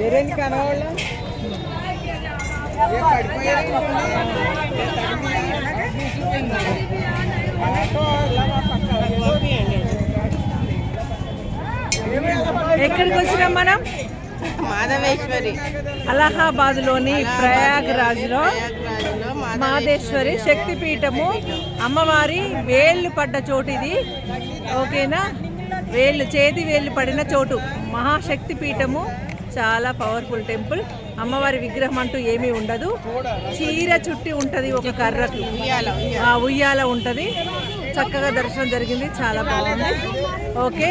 ఏరేంటి కనవాళ్ళ ఎక్కడికి వచ్చినాం మనం? మాధవేశ్వరి, అలహాబాద్లోని ప్రయాగ్రాజ్లో మాధేశ్వరి శక్తిపీఠము. అమ్మవారి వేళ్ళు పడ్డ చోటు ఇది, ఓకేనా? చేతి వేళ్ళు పడిన చోటు, మహాశక్తి పీఠము. చాలా పవర్ఫుల్ టెంపుల్. అమ్మవారి విగ్రహం అంటూ ఏమీ ఉండదు, చీర చుట్టి ఉంటుంది ఒక కర్రకు, ఉయ్యాల ఉంటుంది. చక్కగా దర్శనం జరిగింది, చాలా బాగుంది. ఓకే.